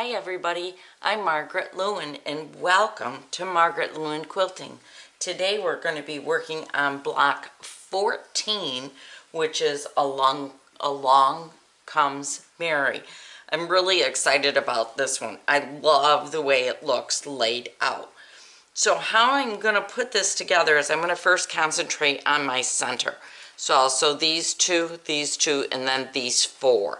Hi everybody, I'm Margaret Lewin and welcome to Margaret Lewin Quilting. Today we're going to be working on block 14, which is Along Comes Mary. I'm really excited about this one. I love the way it looks laid out. So how I'm going to put this together is I'm going to first concentrate on my center. So I'll sew these two, and then these four.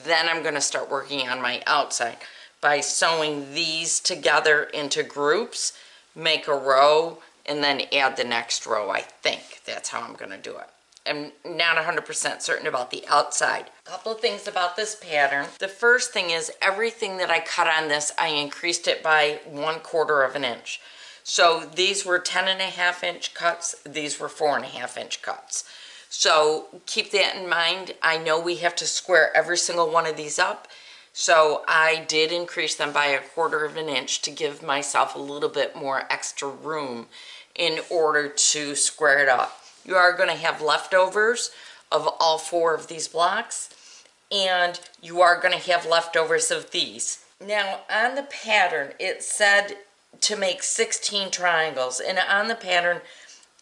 Then I'm going to start working on my outside by sewing these together into groups, make a row, and then add the next row. I think that's how I'm going to do it. I'm not 100% certain about the outside. A couple of things about this pattern. The first thing is everything that I cut on this, I increased it by 1/4 of an inch. So these were 10.5 inch cuts, these were 4.5 inch cuts. So keep that in mind. I know we have to square every single one of these up. So I did increase them by 1/4 of an inch to give myself a little bit more extra room in order to square it up. You are going to have leftovers of all four of these blocks, and you are going to have leftovers of these. Now on the pattern it said to make 16 triangles, and on the pattern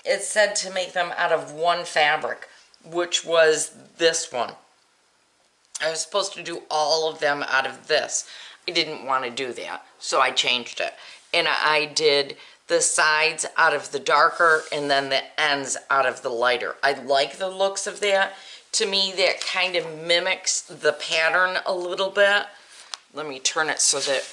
it said to make them out of one fabric, which was this one. I was supposed to do all of them out of this. I didn't want to do that, so I changed it. And I did the sides out of the darker and then the ends out of the lighter. I like the looks of that. To me, that kind of mimics the pattern a little bit. Let me turn it so that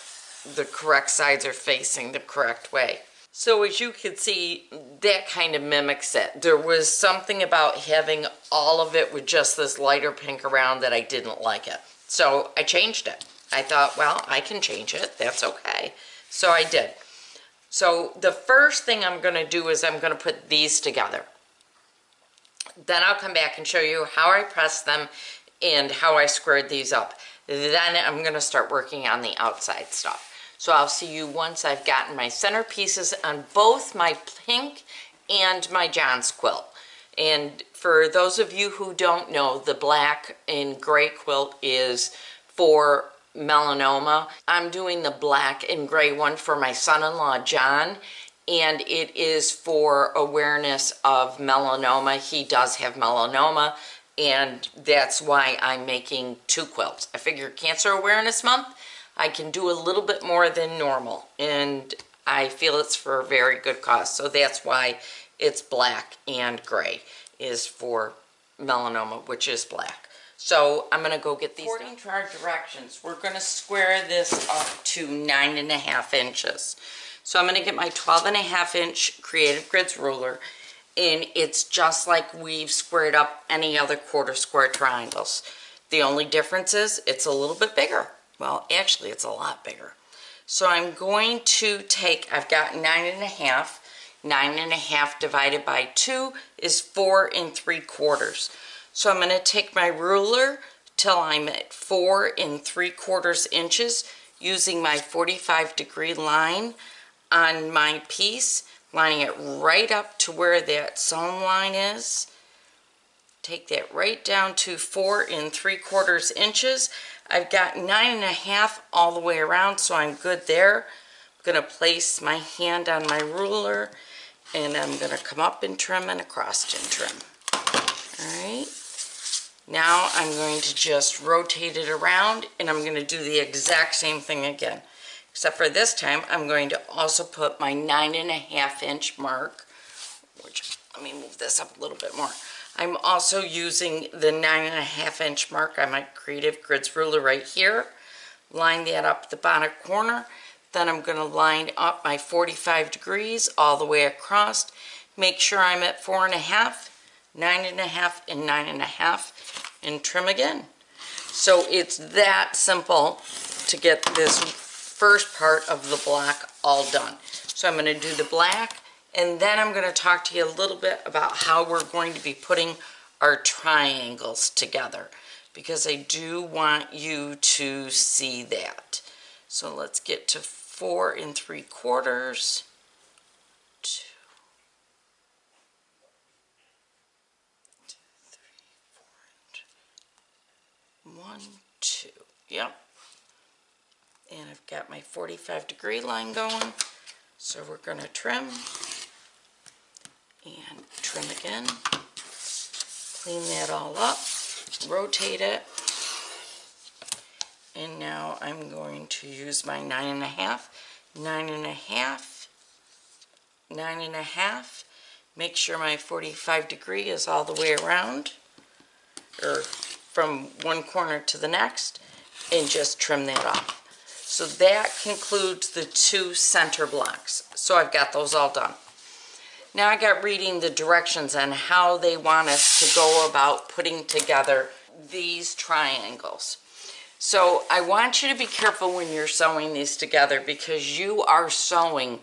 the correct sides are facing the correct way. So as you can see, that kind of mimics it. There was something about having all of it with just this lighter pink around that I didn't like it. So I changed it. I thought, well, I can change it. That's okay. So I did. So the first thing I'm going to do is I'm going to put these together. Then I'll come back and show you how I pressed them and how I squared these up. Then I'm going to start working on the outside stuff. So I'll see you once I've gotten my center pieces on both my pink and my John's quilt. And for those of you who don't know, the black and gray quilt is for melanoma. I'm doing the black and gray one for my son-in-law John, and it is for awareness of melanoma. He does have melanoma, and that's why I'm making two quilts. I figure Cancer Awareness Month, I can do a little bit more than normal, and I feel it's for a very good cause. So that's why it's black and gray, is for melanoma, which is black. So I'm going to go get these. According to our directions, we're going to square this up to 9.5 inches. So I'm going to get my 12.5 inch Creative Grids ruler, and it's just like we've squared up any other quarter square triangles. The only difference is it's a little bit bigger. Well, actually, it's a lot bigger. So I'm going to take, I've got 9.5. 9.5 divided by 2 is 4 3/4. So I'm going to take my ruler till I'm at 4 3/4 inches using my 45-degree line on my piece, lining it right up to where that sewn line is. Take that right down to 4 3/4 inches. I've got 9.5 all the way around, so I'm good there. I'm going to place my hand on my ruler, and I'm going to come up and trim and across and trim. Alright. Now I'm going to just rotate it around, and I'm going to do the exact same thing again. Except for this time, I'm going to also put my 9.5 inch mark, which, let me move this up a little bit more. I'm also using the 9.5 inch mark on my Creative Grids ruler right here. Line that up the bottom corner. Then I'm going to line up my 45 degrees all the way across. Make sure I'm at 4.5, 9.5, and 9.5, and trim again. So it's that simple to get this first part of the block all done. So I'm going to do the black, and then I'm going to talk to you a little bit about how we're going to be putting our triangles together, because I do want you to see that. So let's get to 4 3/4. 2, 3, 4, 1, 2. Yep. And I've got my 45-degree line going. So we're going to trim and trim again. Clean that all up, rotate it. And now I'm going to use my 9.5, 9.5, 9.5. Make sure my 45-degree is all the way around, or from one corner to the next, and just trim that off. So that concludes the 2 center blocks. So I've got those all done. Now I got reading the directions on how they want us to go about putting together these triangles. So I want you to be careful when you're sewing these together, because you are sewing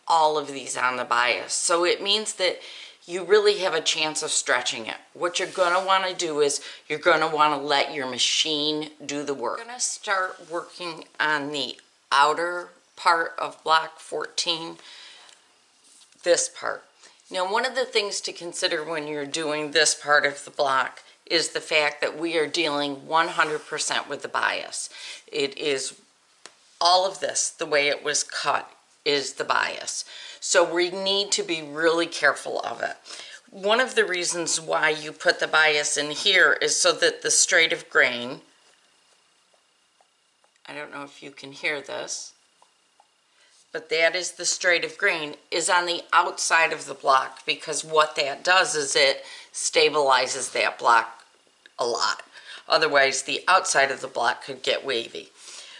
all of these on the bias. So it means that you really have a chance of stretching it. What you're going to want to do is you're going to want to let your machine do the work. We're going to start working on the outer part of block 14, this part. Now, one of the things to consider when you're doing this part of the block is the fact that we are dealing 100% with the bias. It is all of this, the way it was cut, is the bias. So we need to be really careful of it. One of the reasons why you put the bias in here is so that the straight of grain, I don't know if you can hear this, but that is the straight of grain, is on the outside of the block, because what that does is it stabilizes that block a lot. Otherwise, the outside of the block could get wavy.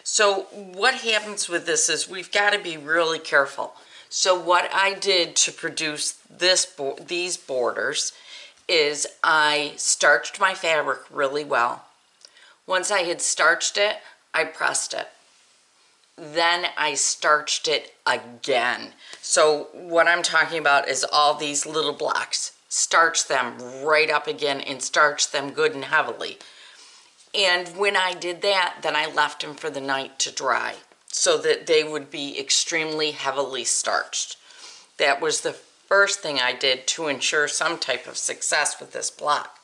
So what happens with this is we've got to be really careful. So what I did to produce these borders is I starched my fabric really well. Once I had starched it, I pressed it. Then I starched it again. So what I'm talking about is all these little blocks. Starch them right up again and starch them good and heavily. And when I did that, then I left them for the night to dry so that they would be extremely heavily starched. That was the first thing I did to ensure some type of success with this block.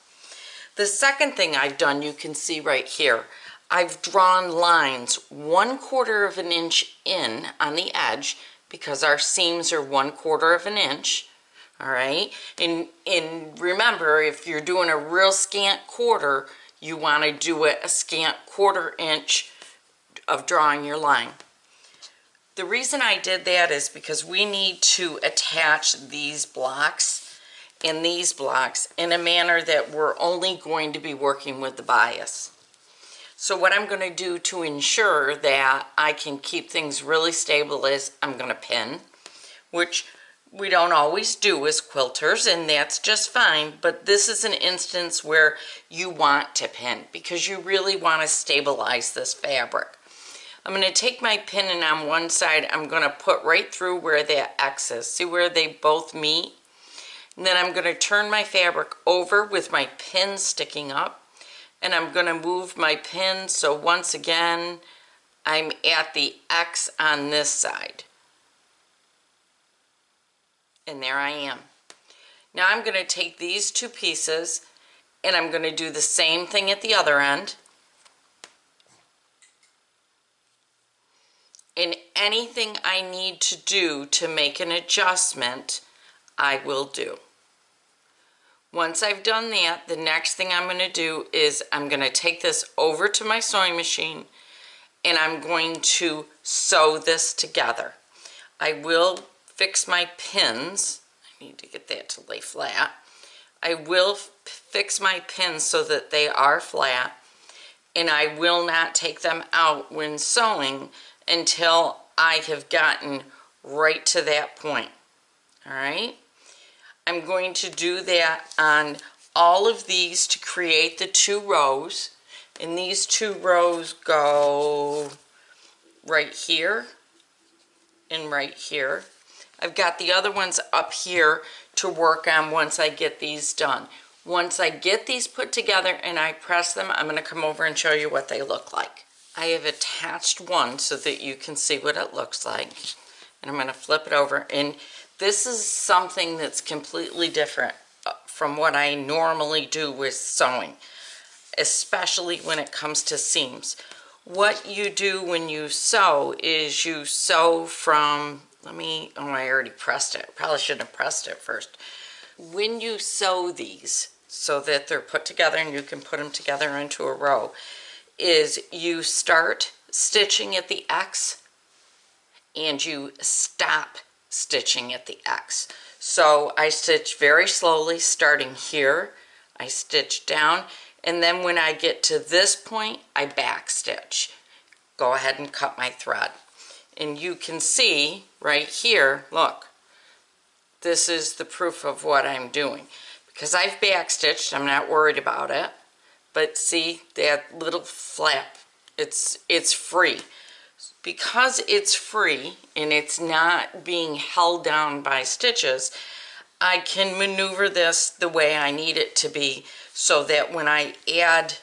The second thing I've done, you can see right here, I've drawn lines 1/4 of an inch in on the edge, because our seams are 1/4 of an inch. All right, and remember, if you're doing a real scant quarter, you want to do it a scant 1/4 inch of drawing your line. The reason I did that is because we need to attach these blocks and these blocks in a manner that we're only going to be working with the bias. So what I'm going to do to ensure that I can keep things really stable is I'm going to pin, which we don't always do as quilters, and that's just fine, but this is an instance where you want to pin because you really want to stabilize this fabric. I'm going to take my pin, and on one side I'm going to put right through where that X is. See where they both meet? And then I'm going to turn my fabric over with my pin sticking up, and I'm going to move my pin so once again I'm at the X on this side. And there I am. Now I'm going to take these two pieces and I'm going to do the same thing at the other end. And anything I need to do to make an adjustment, I will do. Once I've done that, the next thing I'm going to do is I'm going to take this over to my sewing machine and I'm going to sew this together. I will fix my pins. I need to get that to lay flat. I will fix my pins so that they are flat, and I will not take them out when sewing until I have gotten right to that point. All right? I'm going to do that on all of these to create the 2 rows, and these 2 rows go right here and right here. I've got the other ones up here to work on once I get these done. Once I get these put together and I press them, I'm going to come over and show you what they look like. I have attached one so that you can see what it looks like. And I'm going to flip it over. And this is something that's completely different from what I normally do with sewing, especially when it comes to seams. what you do when you sew is you sew from, oh, I already pressed it. Probably shouldn't have pressed it first. When you sew these so that they're put together and you can put them together into a row, is you start stitching at the X and you stop stitching at the X. So I stitch very slowly starting here. I stitch down, and then when I get to this point, I back stitch. Go ahead and cut my thread. And you can see right here, look, this is the proof of what I'm doing. Because I've back stitched, I'm not worried about it. But see that little flap, it's free. Because it's free and it's not being held down by stitches, I can maneuver this the way I need it to be, so that when I add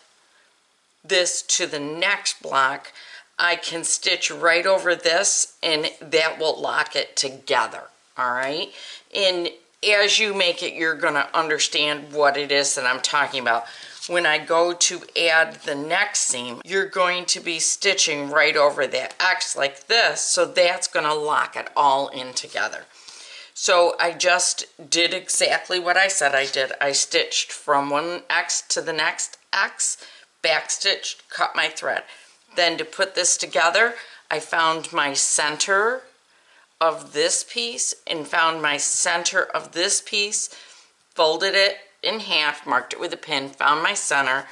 this to the next block, I can stitch right over this and that will lock it together. All right, and as you make it, you're going to understand what it is that I'm talking about. When I go to add the next seam, you're going to be stitching right over that X like this, so that's going to lock it all in together. So I just did exactly what I said I did. I stitched from one X to the next X, back stitched, cut my thread. Then to put this together, I found my center of this piece and found my center of this piece, folded it in half, marked it with a pin, found my center,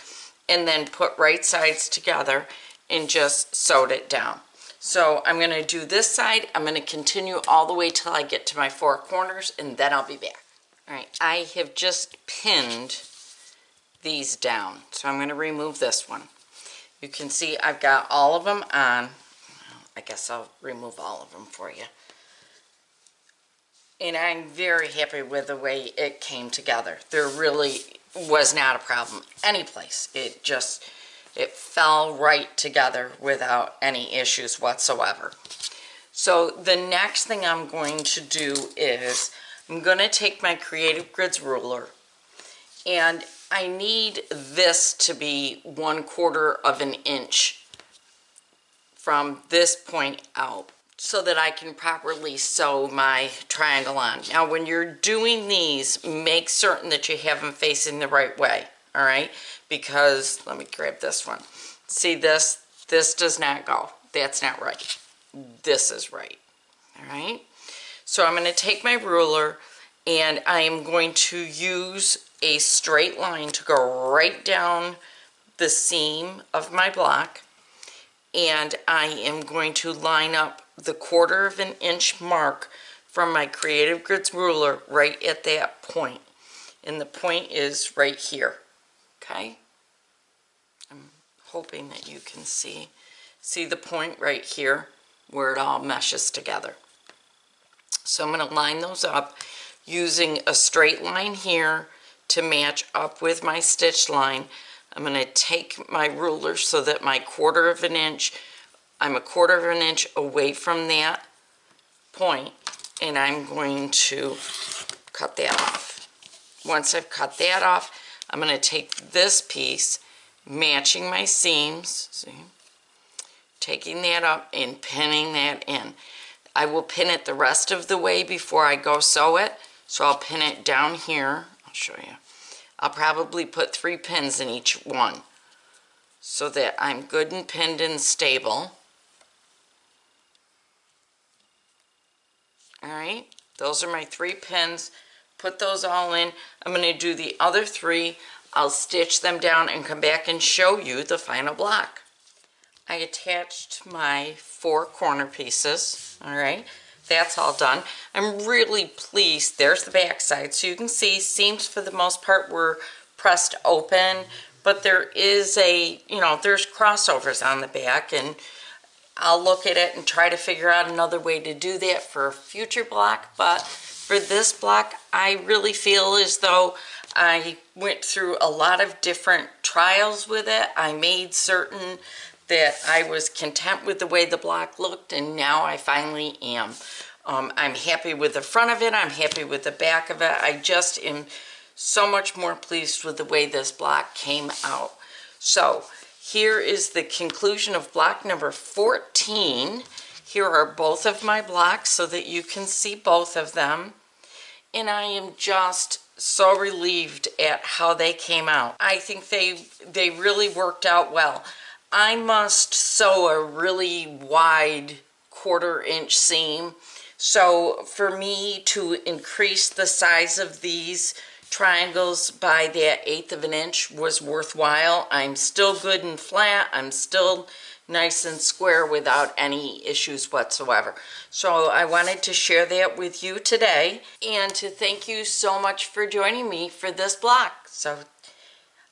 and then put right sides together and just sewed it down. So I'm going to do this side. I'm going to continue all the way till I get to my 4 corners, and then I'll be back. All right, I have just pinned these down, so I'm going to remove this one. You can see I've got all of them on. I guess I'll remove all of them for you. And I'm very happy with the way it came together. There really was not a problem any place. It fell right together without any issues whatsoever. So the next thing I'm going to do is I'm going to take my Creative Grids ruler, and I need this to be 1/4 of an inch from this point out, so that I can properly sew my triangle on. Now when you're doing these, make certain that you have them facing the right way, all right? Because, let me grab this one. See this does not go. That's not right. This is right, all right? So I'm going to take my ruler and I am going to use a straight line to go right down the seam of my block, and I am going to line up the 1/4 of an inch mark from my Creative Grids ruler right at that point. And the point is right here, okay? I'm hoping that you can see the point right here where it all meshes together. So I'm going to line those up using a straight line here to match up with my stitch line. I'm going to take my ruler so that my 1/4 of an inch, I'm a 1/4 of an inch away from that point, and I'm going to cut that off. Once I've cut that off, I'm going to take this piece, matching my seams, see, taking that up and pinning that in. I will pin it the rest of the way before I go sew it, so I'll pin it down here. I'll show you. I'll probably put 3 pins in each one so that I'm good and pinned and stable. All right, those are my 3 pins. Put those all in. I'm going to do the other 3. I'll stitch them down and come back and show you the final block. I attached my 4 corner pieces. All right, that's all done. I'm really pleased. There's the back side, so you can see seams for the most part were pressed open, but there is there's crossovers on the back, and I'll look at it and try to figure out another way to do that for a future block. But for this block, I really feel as though I went through a lot of different trials with it. I made certain that I was content with the way the block looked, and now I finally am. I'm happy with the front of it. I'm happy with the back of it. I just am so much more pleased with the way this block came out. So here is the conclusion of block number 14. Here are both of my blocks so that you can see both of them. And I am just so relieved at how they came out. I think they really worked out well. I must sew a really wide 1/4 inch seam. So for me to increase the size of these triangles by that 1/8 of an inch was worthwhile. I'm still good and flat. I'm still nice and square without any issues whatsoever. So I wanted to share that with you today and to thank you so much for joining me for this block. So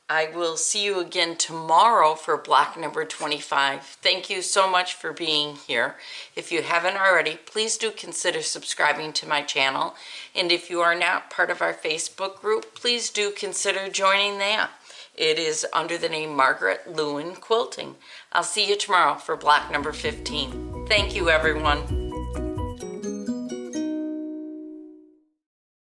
I will see you again tomorrow for block number 25. Thank you so much for being here. If you haven't already, please do consider subscribing to my channel. And if you are not part of our Facebook group, please do consider joining that. It is under the name Margaret Lewin Quilting. I'll see you tomorrow for block number 15. Thank you, everyone.